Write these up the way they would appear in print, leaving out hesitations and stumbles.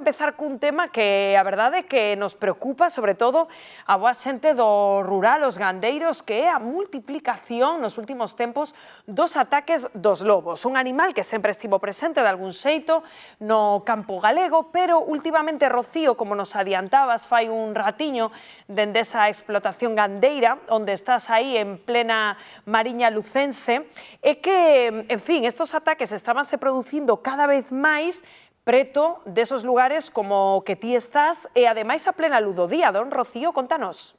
empezar cun tema que a verdade é que nos preocupa, sobre todo, a boa xente do rural, os gandeiros, que é a multiplicación nos últimos tempos dos ataques dos lobos. Un animal que sempre estivo presente de algún xeito no campo galego, pero últimamente, Rocío, como nos adiantabas fai un ratiño, dende esa explotación gandeira, onde estás aí en plena Mariña lucense, é que, en fin, estos ataques estabanse producindo cada vez máis preto desos lugares como que ti estás e ademais a plena luz do día. Don Rocío, contanos.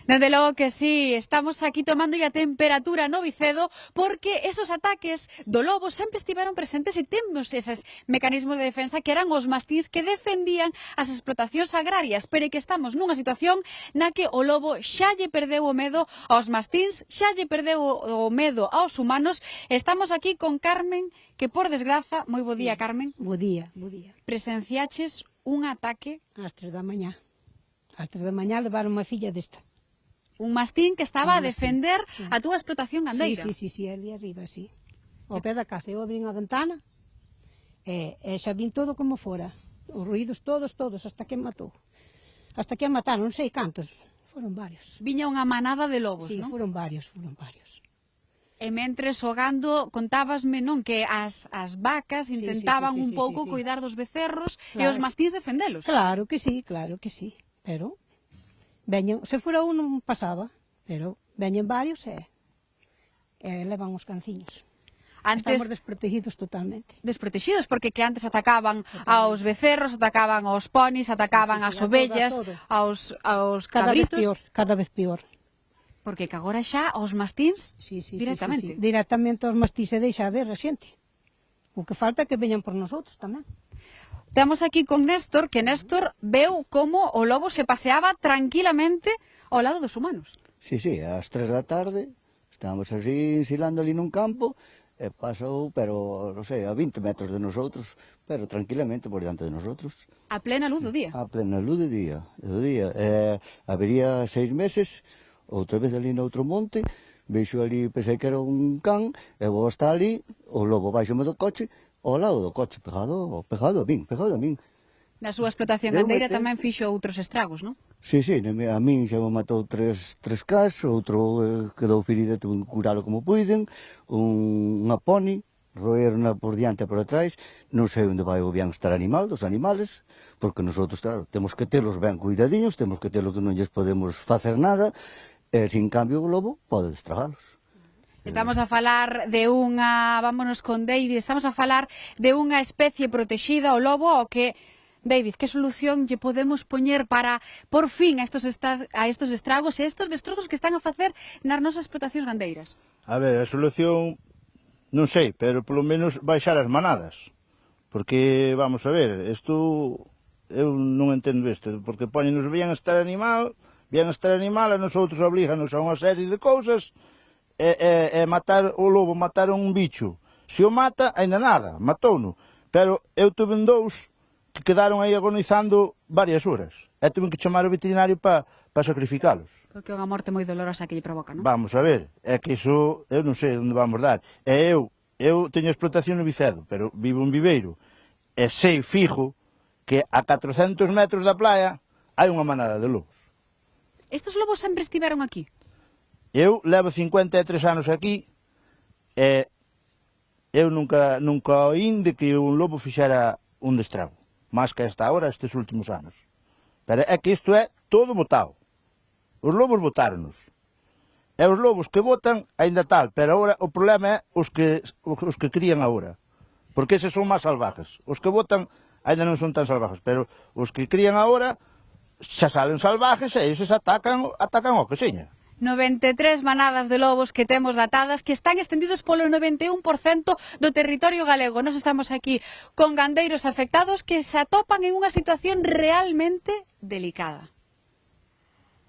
Desde logo que sí, estamos aquí tomando a temperatura no Vicedo porque esos ataques do lobo sempre estiveron presentes e temos eses mecanismos de defensa que eran os mastíns que defendían as explotacións agrarias, pero que estamos nunha situación na que o lobo xa lle perdeu o medo aos mastíns, xa lle perdeu o medo aos humanos. Estamos aquí con Carmen, que por desgraza, moi bo día, Carmen. Bo día, bo día. Presenciaches un ataque Ás 3 da mañá. Ás 3 da mañá levaron unha filla desta. un mastín que estaba a defender a túa explotación gandeira. Sí, ali arriba, sí. Ao pé da casa, eu abrín a ventana e xa vin todo como fora. Os ruídos todos, hasta que matou. Hasta que a mataron, non sei cantos, foron varios. Viña unha manada de lobos, Sí, non? foron varios. E mentres o gando, contábasme, non, que as vacas intentaban un pouco cuidar dos becerros e os mastíns defendelos. Claro que sí, pero veñen, se fora un non pasaba, pero veñen varios e levan os canciños. Estamos desprotegidos totalmente. Desprotegidos, porque que antes atacaban aos becerros, atacaban aos ponis, atacaban ás ovellas, aos cabritos. Cada vez peor. Porque que agora xa aos mastíns directamente. Directamente aos mastíns se deixa ver a xente. O que falta é que veñan por nosotros tamén. Temos aquí con Néstor, que Néstor veu como o lobo se paseaba tranquilamente ao lado dos humanos. Sí, ás 3 da tarde, estábamos así, ensilando ali nun campo, e pasou, pero, non sei, a 20 metros de nosotros, pero tranquilamente por diante de nosotros. A plena luz do día. A plena luz do día. Habería 6 meses, outra vez ali noutro monte, veixo ali, pensei que era un can, e vou hasta ali, o lobo baixome do coche, ao lado do coche, pegado a min. Na súa explotación gandeira tamén fixo outros estragos, non? Sí, a min xa me matou tres cas, outro quedou ferido, tuve que curalo como puiden, unha poni, roerna por diante e por atrás, non sei onde vai o bienestar animal, dos animales, porque nosotros, claro, temos que telos ben cuidadiños, temos que telos que non lles podemos facer nada, e sin cambio o lobo pode estragalos. Estamos a falar de unha, vámonos con David, estamos a falar de unha especie protexida, o lobo, ao que, David, que solución lle podemos poñer para, por fin, a estos estragos e estos destrozos que están a facer nas nosas explotacións gandeiras? A ver, a solución, non sei, pero polo menos baixar as manadas. Porque, vamos a ver, isto, eu non entendo isto, porque poñenos bienestar animal, a nosotros oblíganos a unha serie de cousas, e matar o lobo, matar un bicho. Se o mata, ainda nada, matouno. Pero eu tuve dous que quedaron aí agonizando varias horas. E tuve que chamar o veterinario para sacrificalos. Porque é unha morte moi dolorosa que lle provoca, non? Vamos a ver, é que iso, eu non sei onde vamos dar. E eu teño explotación no Vicedo, pero vivo en Viveiro. E sei fijo que a 400 metros da playa hai unha manada de lobos. Estes lobos sempre estiveron aquí? Eu levo 53 anos aquí e eu nunca oín de que un lobo fixera un destrago, máis que hasta agora estes últimos anos. Pero é que isto é todo botado. Os lobos botáronos. E os lobos que botan ainda tal, pero agora o problema é os que crían agora. Porque eses son máis salvajes. Os que botan ainda non son tan salvajes, pero os que crían agora xa salen salvajes e eses atacan ao que seña. 93 manadas de lobos que temos datadas que están estendidos polo 91% do territorio galego. Nos estamos aquí con gandeiros afectados que se atopan en unha situación realmente delicada.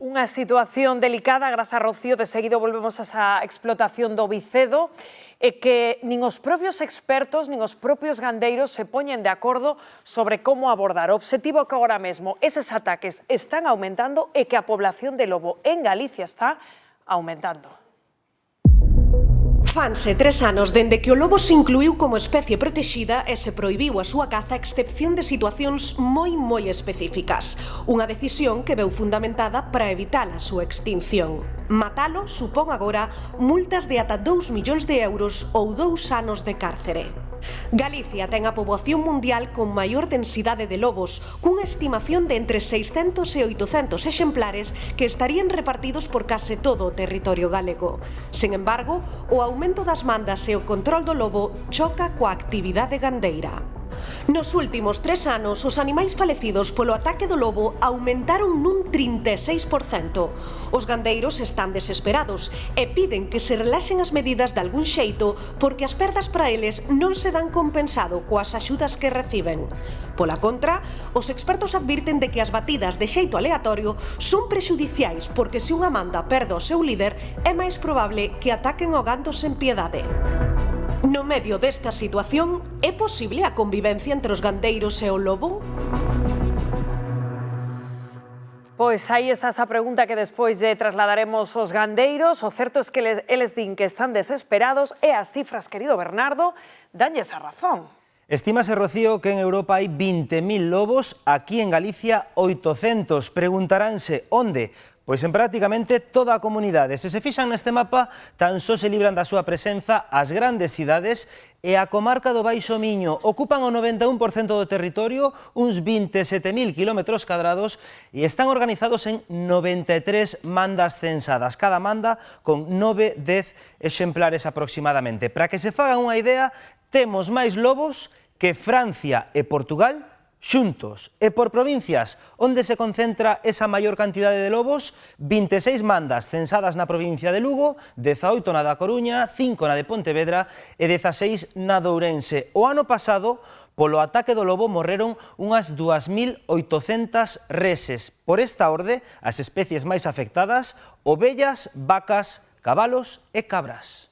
Unha situación delicada, grazas a Rocío, de seguido volvemos a esa explotación do Vicedo, e que nin os propios expertos, nin os propios gandeiros se poñen de acordo sobre como abordar. O obxectivo que agora mesmo eses ataques están aumentando e que a población de lobo en Galicia está aumentando. Fanse 3 anos dende que o lobo se incluíu como especie protexida e se prohibiu a súa caza a excepción de situacións moi específicas. Unha decisión que veu fundamentada para evitar a súa extinción. Matalo supón agora multas de ata 2 millóns de euros ou 2 anos de cárcere. Galicia ten a poboación mundial con maior densidade de lobos, cunha estimación de entre 600 e 800 exemplares que estarían repartidos por case todo o territorio galego. Sen embargo, o aumento das mandas e o control do lobo choca coa actividade gandeira. Nos últimos 3 anos, os animais falecidos polo ataque do lobo aumentaron nun 36%. Os gandeiros están desesperados e piden que se relaxen as medidas de algún xeito porque as perdas para eles non se dan compensado coas axudas que reciben. Pola contra, os expertos advirten de que as batidas de xeito aleatorio son prexudiciais porque se unha manda perde o seu líder é máis probable que ataquen ao gando sen piedade. No medio desta situación, é posible a convivencia entre os gandeiros e o lobo? Pois aí está esa pregunta que despois trasladaremos aos gandeiros. O certo é que eles din que están desesperados e as cifras, querido Bernardo, danlles a razón. Estímase, Rocío, que en Europa hai 20.000 lobos, aquí en Galicia 800. Preguntaránse onde? Pois en prácticamente toda a comunidade. Se se fixan neste mapa, tan só se libran da súa presenza as grandes cidades e a comarca do Baixo Miño. Ocupan o 91% do territorio, uns 27.000 km², e están organizados en 93 mandas censadas. Cada manda con 9-10 exemplares aproximadamente. Para que se fagan unha idea, temos máis lobos que Francia e Portugal xuntos. E por provincias, onde se concentra esa maior cantidade de lobos, 26 mandas censadas na provincia de Lugo, 18 na da Coruña, 5 na de Pontevedra e 16 na de Ourense. O ano pasado, polo ataque do lobo, morreron unhas 2.800 reses. Por esta orde, as especies máis afectadas, ovellas, vacas, cabalos e cabras.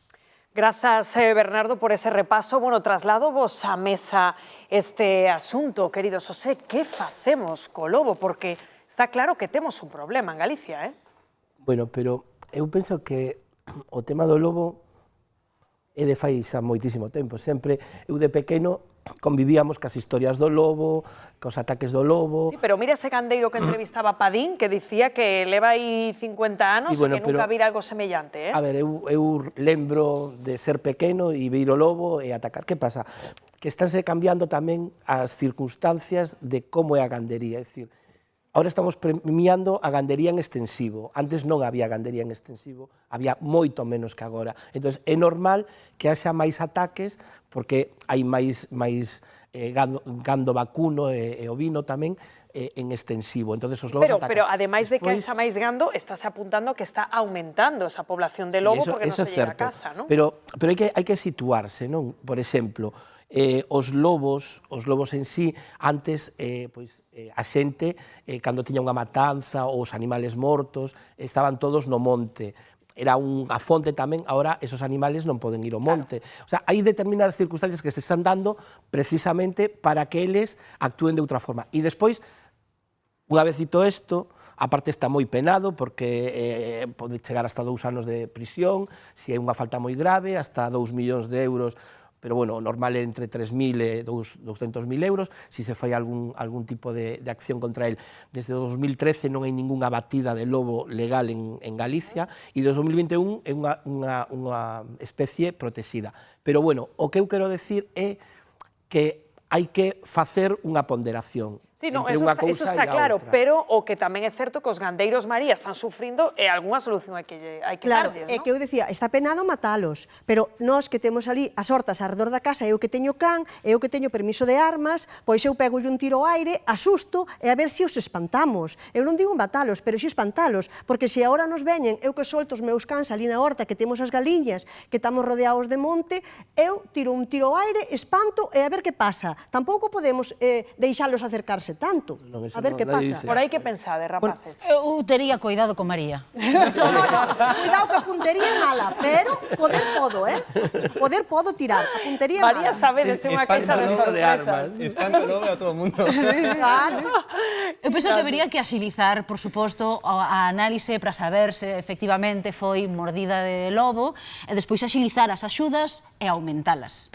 Grazas, Bernardo, por ese repaso. Bueno, traslado vos á mesa este asunto, querido Xosé. Que facemos co lobo? Porque está claro que temos un problema en Galicia, Bueno, pero eu penso que o tema do lobo é de fai xa moitísimo tempo. Sempre, eu de pequeno, convivíamos cas historias do lobo, cos ataques do lobo. Sí, pero mira ese gandeiro que entrevistaba Padín, que dicía que leva aí 50 anos sí, bueno, e que nunca vira algo semellante, A ver, eu lembro de ser pequeno e vir o lobo e atacar. Que pasa? Que estánse cambiando tamén as circunstancias de como é a gandería, é dicir, ahora estamos premiando a gandería en extensivo. Antes non había gandería en extensivo, había moito menos que agora. Entón, é normal que haxa máis ataques, porque hai máis gando vacuno e ovino tamén en extensivo. Entón, os lobos atacan. Pero ademais de que haxa máis gando, estás apuntando que está aumentando esa población de lobo porque non se llega a caza, non? Pero hai que situarse, non? Por exemplo, os lobos en sí, antes a xente, cando tiña unha matanza ou os animales mortos, estaban todos no monte. Era unha fonte tamén, agora esos animales non poden ir ao monte. O sea, hai determinadas circunstancias que se están dando precisamente para que eles actúen de outra forma. E despois, unha vez dito isto, aparte está moi penado porque pode chegar hasta 2 anos de prisión, se é unha falta moi grave, hasta 2 millóns de euros, pero bueno, o normal é entre 3.000 e 200.000 euros, se se fai algún tipo de acción contra el. Desde 2013 non hai ningunha batida de lobo legal en Galicia, e desde 2021 é unha especie protexida. Pero bueno, o que eu quero decir é que hai que facer unha ponderación. Sí, no, eso está claro, pero o que tamén é certo que os gandeiros, María, están sufrindo e algunha solución hai que darlles, non? É que eu decía, está penado matalos, pero nós que temos ali as hortas arredor da casa, eu que teño can, eu que teño permiso de armas, pois eu pego un tiro ao aire, asusto e a ver se os espantamos. Eu non digo matalos, pero si espantalos, porque se agora nos veñen, eu que solto os meus cans ali na horta, que temos as galiñas, que estamos rodeados de monte, eu tiro un tiro ao aire, espanto e a ver que pasa. Tampouco podemos deixalos acercarse matarse tanto. Non, eso A ver non, que nadie pasa. dice. Por aí que pensade, rapaces. Eu tería cuidado con María. Cuidado que a puntería é mala, pero poder podo, Poder podo tirar, a puntería é mala. María sabedes, é unha caixa de Espantanosa de sorpresas. Espanto logo a todo o mundo. Claro. Eu penso que habería que axilizar, por suposto, a análise para saber se efectivamente foi mordida de lobo e despois axilizar as axudas e aumentalas.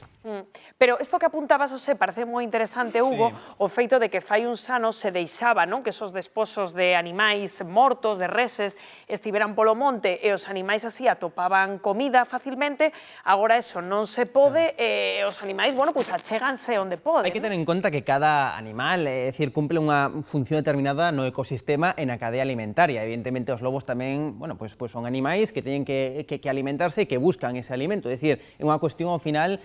Pero isto que apuntabas, José, parece moi interesante, Hugo, o feito de que fai uns anos se deixaba, non, que esos desposos de animais mortos, de reses, estiveran polo monte e os animais así atopaban comida facilmente, agora eso non se pode e os animais, bueno, pois achéganse onde poden. Hai que tener en conta que cada animal, é dicir, cumple unha función determinada no ecosistema e na cadea alimentaria. Evidentemente, os lobos tamén, bueno, pois son animais que teñen que alimentarse e que buscan ese alimento. É dicir, é unha cuestión ao final,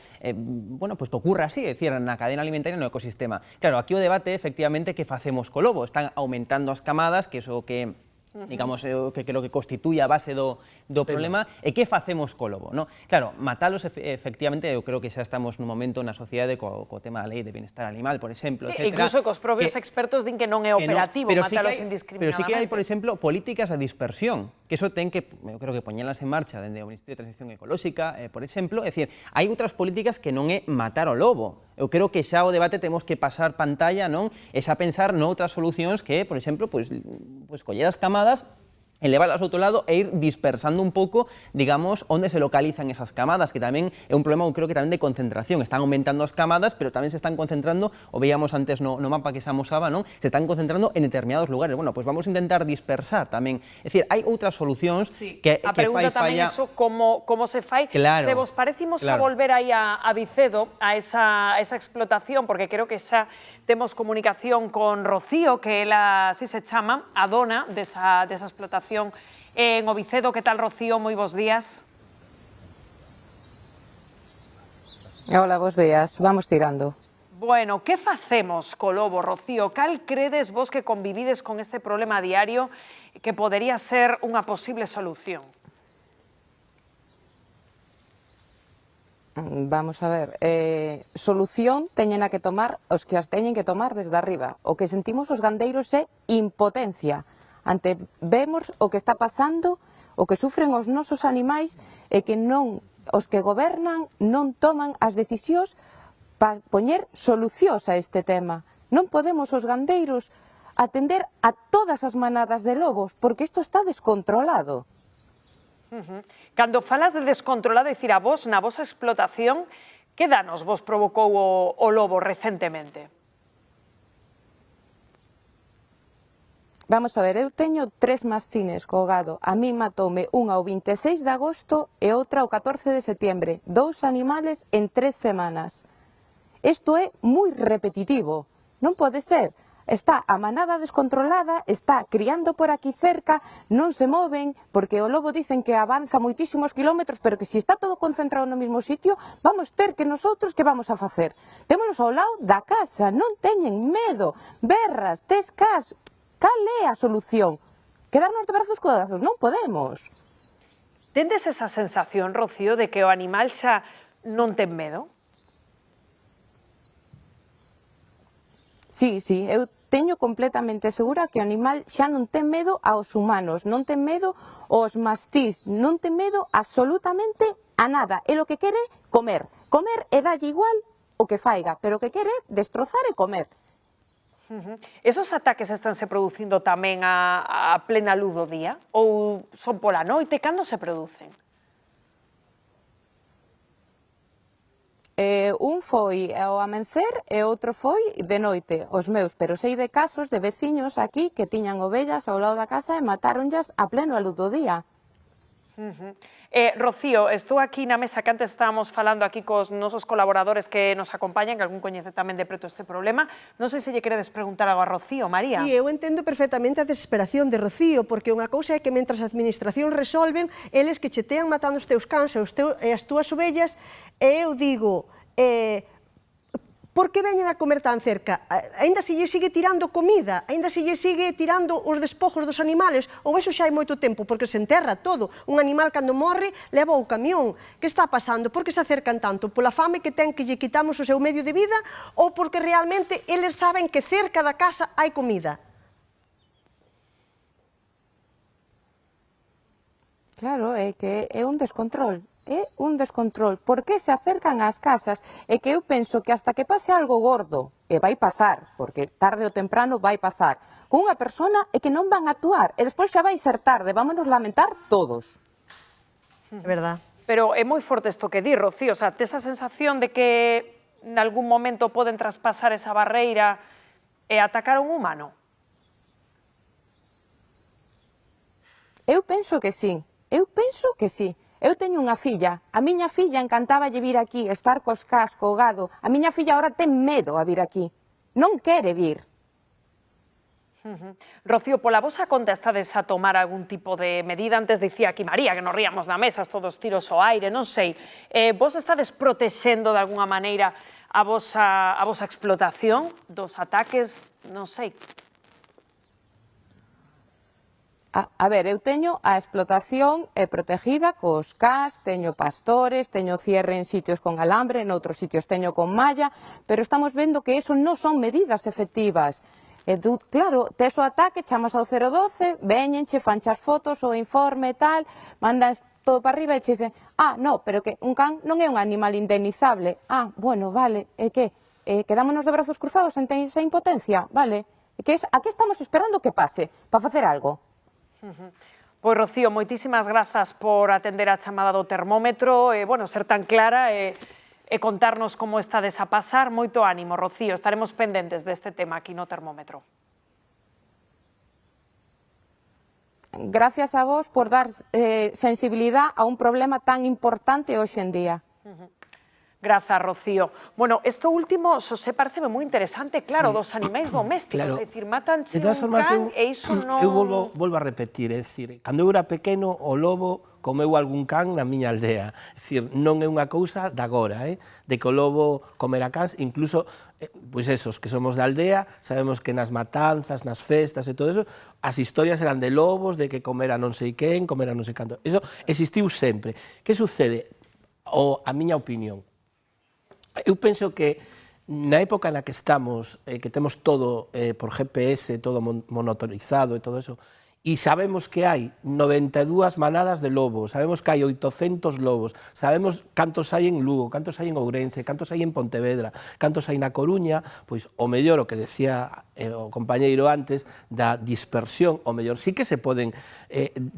bueno, pois que ocurra así, é dicir, na cadena alimentaria no ecosistema. Claro, aquí o debate, efectivamente, que facemos co lobo. Están aumentando as camadas, que é o que digamos, que creo que constituye a base do problema, e que facemos co lobo, non? Claro, matalos, efectivamente, eu creo que xa estamos nun momento na sociedade co tema da lei de bienestar animal, por exemplo, Sí, incluso cos propios expertos din que non é operativo matalos indiscriminadamente. Pero sí que hai, por exemplo, políticas de dispersión, que eso ten que, eu creo que poñelas en marcha dende o Ministerio de Transición Ecolóxica, por exemplo, é dicir, hai outras políticas que non é matar o lobo. Eu creo que xa o debate temos que pasar pantalla, non? E xa pensar noutras solucións que, por exemplo, pois coller as camadas e leválas ao outro lado e ir dispersando un pouco, digamos, onde se localizan esas camadas, que tamén é un problema, eu creo que tamén de concentración. Están aumentando as camadas, pero tamén se están concentrando, o veíamos antes no mapa que se amosaba, non? Se están concentrando en determinados lugares. Bueno, pois vamos a intentar dispersar tamén. É dicir, hai outras solucións que a pregunta tamén é iso, como se fai. Claro, se vos parecimos a volver aí a Vicedo, a esa explotación, porque creo que xa temos comunicación con Rocío, que ela así se chama, a dona desa explotación en Ovicedo. Que tal, Rocío? Moi bons días. Hola, bons días. Vamos tirando. Bueno, que facemos co lobo, Rocío? Cal credes vos que convivides con este problema diario que podería ser unha posible solución? Vamos a ver, solución teñen a que tomar os que as teñen que tomar desde arriba. O que sentimos os gandeiros é impotencia. Ante vemos o que está pasando, o que sufren os nosos animais e que non os que gobernan non toman as decisións para poñer solucións a este tema. Non podemos os gandeiros atender a todas as manadas de lobos, porque isto está descontrolado. Cando falas de descontrolado, dicir, a vos, na vosa explotación, que danos vos provocou o lobo recentemente? Vamos a ver, eu teño 3 mastines co gado. A mí matoume unha o 26 de agosto e outra o 14 de setembro. 2 animales en 3 semanas. Isto é moi repetitivo. Non pode ser. Está a manada descontrolada, está criando por aquí cerca, non se moven, porque o lobo dicen que avanza moitísimos kilómetros, pero que se está todo concentrado no mesmo sitio, vamos ter que nosotros que vamos a facer? Témonos ao lado da casa, non teñen medo, berras, tescas. Cal é a solución? Quedarnos de brazos cruzados? Non podemos. Tendes esa sensación, Rocío, de que o animal xa non ten medo? Sí, eu teño completamente segura que o animal xa non ten medo aos humanos, non ten medo aos mastís, non ten medo absolutamente a nada. E o que quere comer. Comer e dalle igual o que faiga, pero o que quere destrozar e comer. Esos ataques estánse producindo tamén a plena luz do día? Ou son pola noite? Cando se producen? Un foi ao amencer e outro foi de noite, os meus, pero sei de casos de veciños aquí que tiñan ovellas ao lado da casa e matáronllas a pleno a luz do día. Rocío, estou aquí na mesa que antes estábamos falando aquí cos nosos colaboradores que nos acompañan, que algún coñece tamén de preto este problema. Non sei se lle queredes preguntar algo a Rocío, María. Sí, eu entendo perfectamente a desesperación de Rocío, porque unha cousa é que mentras as administracións resolven, eles que che tean matando os teus cans e as túas ovellas, e eu digo, por que veñen a comer tan cerca? Aínda se lle sigue tirando comida, aínda se lle sigue tirando os despojos dos animales, ou eso xa hai moito tempo, porque se enterra todo. Un animal cando morre leva o camión. Que está pasando? Por que se acercan tanto? Pola fame que ten que lle quitamos o seu medio de vida ou porque realmente eles saben que cerca da casa hai comida? Claro, é que é un descontrol. É un descontrol. Por que se acercan ás casas? É que eu penso que hasta que pase algo gordo, e vai pasar, porque tarde ou temprano vai pasar, con unha persona é que non van a actuar, e despois xa vai ser tarde, vámonos lamentar todos. É verdad. Pero é moi forte isto que di, Rocío, o sea, tes a sensación de que en algún momento poden traspasar esa barreira e atacar a un humano? Eu penso que sí. Eu penso que sí. Eu teño unha filla, a miña filla encantáballe vir aquí, estar cos cas, co gado. A miña filla ahora ten medo a vir aquí. Non quere vir. Rocío, pola vosa conta estades a tomar algún tipo de medida? Antes dicía aquí María que nos ríamos da mesa, todos tiros ao aire, non sei. Vos estades protexendo de alguna maneira a vosa explotación dos ataques, non sei. A ver, eu teño a explotación protegida cos cas, teño pastores, teño cierre en sitios con alambre, en outros sitios teño con malla, pero estamos vendo que eso non son medidas efectivas. E tú, claro, tes o ataque, chamas ao 012, veñen, che fan as fotos, o informe e tal, mandan todo para arriba e che dicen, no, pero que un can non é un animal indemnizable. Bueno, vale, e que? Quedámonos de brazos cruzados ante esa impotencia, vale? E que a que estamos esperando que pase para facer algo? Pois, Rocío, moitísimas grazas por atender a chamada do termómetro e, bueno, ser tan clara e contarnos como estades a pasar. Moito ánimo, Rocío, estaremos pendentes deste tema aquí no termómetro. Gracias a vos por dar sensibilidad a un problema tan importante hoxe en día. Grazas, Rocío. Bueno, isto último, Xosé, pareceme moi interesante, claro, dos animais domésticos, é dicir, matanche un can e iso non... Eu volvo a repetir, é dicir, cando eu era pequeno, o lobo comeu algún can na miña aldea. É dicir, non é unha cousa de agora, de que o lobo comera cans, incluso, pois esos que somos da aldea, sabemos que nas matanzas, nas festas e todo eso, as historias eran de lobos, de que comera non sei quen, comera non sei canto. Eso existiu sempre. Que sucede? A miña opinión. Eu penso que na época na que estamos, que temos todo por GPS, todo monitorizado e todo eso, e sabemos que hai 92 manadas de lobos, sabemos que hai 800 lobos, sabemos cantos hai en Lugo, cantos hai en Ourense, cantos hai en Pontevedra, cantos hai na Coruña, pois o mellor, o que decía o compañeiro antes, da dispersión, o mellor, sí que se poden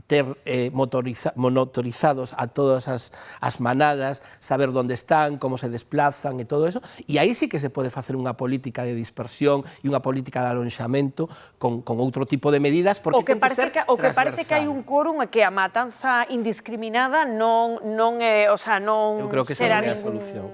ter monitorizados a todas as manadas, saber onde están, como se desplazan e todo eso, e aí sí que se pode facer unha política de dispersión e unha política de alonxamento con outro tipo de medidas, porque ten que ser transversal. O que parece que hai un quórum é que a matanza indiscriminada non Eu creo que esa non é a solución.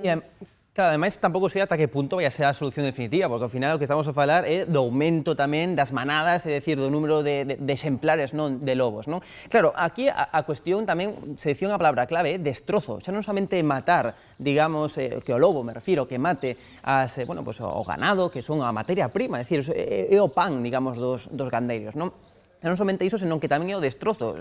Claro, ademais, tampouco sei ata que punto vai a ser a solución definitiva, porque ao final o que estamos a falar é do aumento tamén das manadas, é dicir, do número de exemplares de lobos, non? Claro, aquí a cuestión tamén, se dicía unha palabra clave, destrozo, xa non somente matar, digamos, que o lobo, me refiro, que mate o ganado, que son a materia prima, é dicir, é o pan, digamos, dos gandeiros, non? Non somente iso, senón que tamén é o destrozo.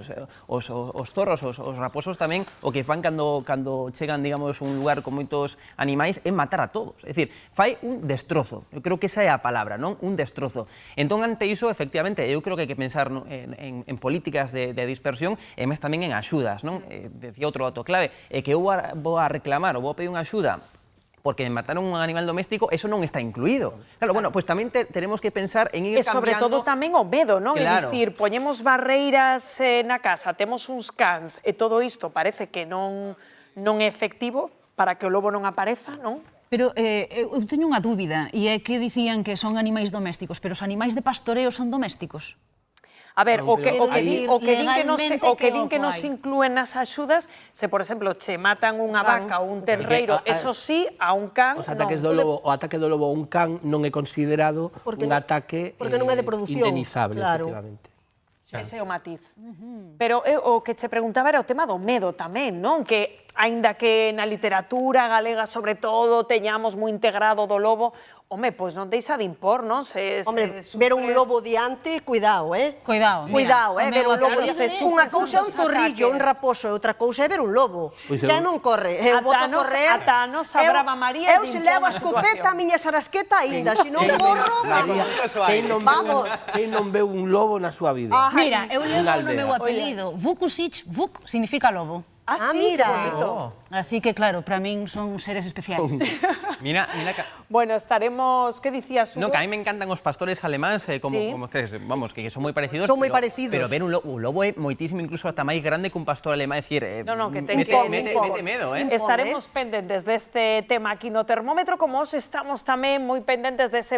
Os zorros, os raposos tamén, o que fan cando chegan, digamos, un lugar con moitos animais é matar a todos. É dicir, fai un destrozo. Eu creo que esa é a palabra, non? Un destrozo. Entón, ante iso, efectivamente, eu creo que hai que pensar en políticas de dispersión e máis tamén en axudas, non? Decía outro dato clave, é que eu vou a reclamar ou vou a pedir unha axuda porque me mataron un animal doméstico, eso non está incluído. Claro, bueno, pues tamén tenemos que pensar en ir cambiando... E sobre todo tamén o medo, non? Claro. É dicir, poñemos barreiras na casa, temos uns cans, e todo isto parece que non é efectivo para que o lobo non apareza, non? Pero eu teño unha dúbida, e é que dicían que son animais domésticos, pero os animais de pastoreo son domésticos? A ver, o que din que non se hai? inclúen nas axudas, se, por exemplo, che matan unha vaca ou un terreiro, eso sí, a un can, o ataque do lobo a un can non é considerado un ataque indemnizable, efectivamente. Ese é o matiz. Pero o que che preguntaba era o tema do medo tamén, non? Que aínda que na literatura galega, sobre todo, teñamos moi integrado do lobo, home, pois non deixa de impor, non? Hombre, ver un lobo diante, cuidado, Cuidado. Cuidado, Mira, ver un lobo claro, diante. se Unha sufren cousa é un dos zorrillo, un ataques. raposo, e outra cousa é ver un lobo. Pois Ya eu- non corre, eu boto a correr. ata nos a Brava María Eu lle se impón levo a a escopeta, situación. a miña sarasqueta aínda, se non corro, María, vamos. Vamos. quen non veu un lobo na súa vida? Ai, Mira, eu levo Unha no aldea. meu apelido. Vukusic, Vuk significa lobo. Ah, sí, mira. qué bonito. Así que, claro, para min son seres especiais. Mira, Bueno, estaremos... ¿Qué decías, Hugo? no, que a mí me encantan os pastores alemáns, como, Sí. como que, vamos, que son moi parecidos. Son moi pero- parecidos. Pero ver un lobo é moitísimo, incluso ata máis grande que un pastor alemán, é dicir, No, que ten mete, que- mete medo, Estaremos pendentes deste tema aquí no termómetro, como os estamos tamén moi pendentes dese